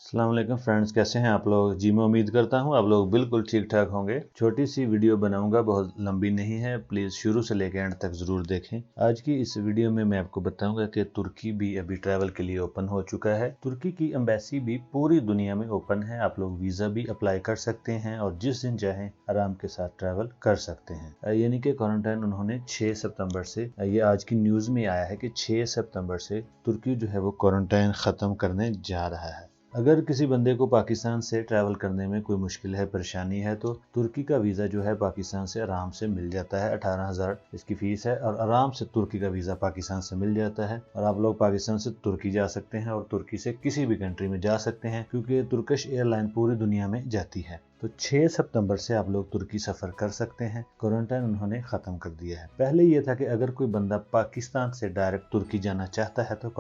अस्सलाम वालेकुम फ्रेंड्स, कैसे हैं आप लोग। जी मैं उम्मीद करता हूं आप लोग बिल्कुल ठीक ठाक होंगे। छोटी सी वीडियो बनाऊंगा, बहुत लंबी नहीं है, प्लीज़ शुरू से लेकर एंड तक ज़रूर देखें। आज की इस वीडियो में मैं आपको बताऊंगा कि तुर्की भी अभी ट्रैवल के लिए ओपन हो चुका है। तुर्की की एम्बेसी भी पूरी दुनिया में ओपन है। आप लोग वीज़ा भी अप्लाई कर सकते हैं और जिस दिन चाहें आराम के साथ ट्रैवल कर सकते हैं। यानी कि क्वारंटाइन उन्होंने 6 सितंबर से, ये आज की न्यूज़ में आया है कि 6 सितंबर से तुर्की जो है वो क्वारंटाइन ख़त्म करने जा रहा है। अगर किसी बंदे को पाकिस्तान से ट्रैवल करने में कोई मुश्किल है, परेशानी है, तो तुर्की का वीज़ा जो है पाकिस्तान से आराम से मिल जाता है। 18,000 इसकी फ़ीस है और आराम से तुर्की का वीज़ा पाकिस्तान से मिल जाता है और आप लोग पाकिस्तान से तुर्की जा सकते हैं और तुर्की से किसी भी कंट्री में जा सकते हैं, क्योंकि तुर्किश एयरलाइन पूरी दुनिया में जाती है। तो 6 सितंबर से आप लोग तुर्की सफ़र कर सकते हैं। क्वारंटाइन उन्होंने ख़त्म कर दिया है। पहले ये था कि अगर कोई बंदा पाकिस्तान से डायरेक्ट तुर्की जाना चाहता है तो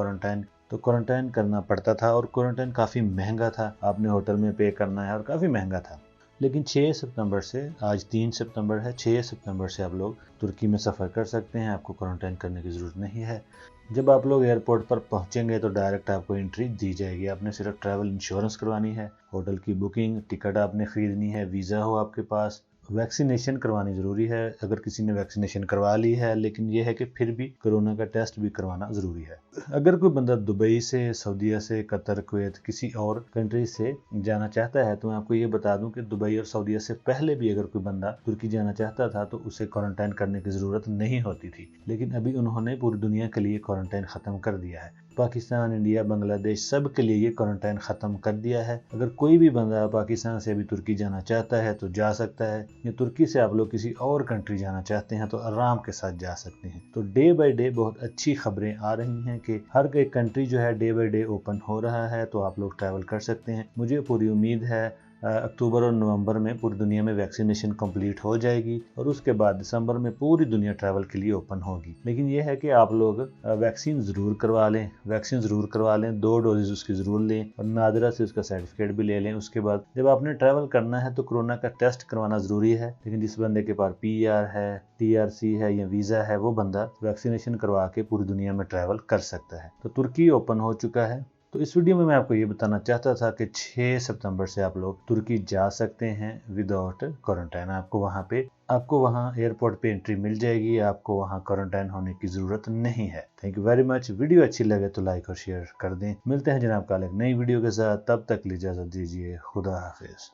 क्वारंटाइन करना पड़ता था और क्वारंटाइन काफ़ी महंगा था। आपने होटल में पे करना है और काफ़ी महंगा था। लेकिन 6 सितंबर से, आज 3 सितंबर है, 6 सितंबर से आप लोग तुर्की में सफ़र कर सकते हैं। आपको क्वारंटाइन करने की ज़रूरत नहीं है। जब आप लोग एयरपोर्ट पर पहुंचेंगे तो डायरेक्ट आपको एंट्री दी जाएगी। आपने सिर्फ ट्रैवल इंश्योरेंस करवानी है, होटल की बुकिंग, टिकट आपने ख़रीदनी है, वीज़ा हो आपके पास, वैक्सीनेशन करवानी ज़रूरी है। अगर किसी ने वैक्सीनेशन करवा ली है, लेकिन यह है कि फिर भी कोरोना का टेस्ट भी करवाना ज़रूरी है। अगर कोई बंदा दुबई से, सऊदीया से, कतर, कुवैत, किसी और कंट्री से जाना चाहता है तो मैं आपको ये बता दूं कि दुबई और सऊदीया से पहले भी अगर कोई बंदा तुर्की जाना चाहता था तो उसे क्वारंटाइन करने की ज़रूरत नहीं होती थी। लेकिन अभी उन्होंने पूरी दुनिया के लिए क्वारंटाइन ख़त्म कर दिया है। पाकिस्तान, इंडिया, बांग्लादेश, सब के लिए ये क्वारंटाइन ख़त्म कर दिया है। अगर कोई भी बंदा पाकिस्तान से अभी तुर्की जाना चाहता है तो जा सकता है, या तुर्की से आप लोग किसी और कंट्री जाना चाहते हैं तो आराम के साथ जा सकते हैं। तो डे बाय डे बहुत अच्छी खबरें आ रही हैं कि हर एक कंट्री जो है डे बाय डे ओपन हो रहा है, तो आप लोग ट्रैवल कर सकते हैं। मुझे पूरी उम्मीद है अक्टूबर और नवंबर में पूरी दुनिया में वैक्सीनेशन कंप्लीट हो जाएगी और उसके बाद दिसंबर में पूरी दुनिया ट्रैवल के लिए ओपन होगी। लेकिन यह है कि आप लोग वैक्सीन ज़रूर करवा लें, 2 डोजेज उसकी ज़रूर लें और नादरा से उसका सर्टिफिकेट भी ले लें। उसके बाद जब आपने ट्रैवल करना है तो कोरोना का टेस्ट करवाना ज़रूरी है। लेकिन जिस बंदे के पास PR है, TRC है या वीज़ा है, वो बंदा वैक्सीनेशन करवा के पूरी दुनिया में ट्रैवल कर सकता है। तो तुर्की ओपन हो चुका है। तो इस वीडियो में मैं आपको ये बताना चाहता था कि 6 सितंबर से आप लोग तुर्की जा सकते हैं विदाउट क्वारंटाइन। आपको वहाँ एयरपोर्ट पे एंट्री मिल जाएगी। आपको वहाँ क्वारंटाइन होने की ज़रूरत नहीं है। Thank you very much. Video अच्छी लगे तो लाइक और शेयर कर दें। मिलते हैं जनाब कल एक नई वीडियो के साथ। तब तक इजाज़त दीजिए। खुदा हाफिज़।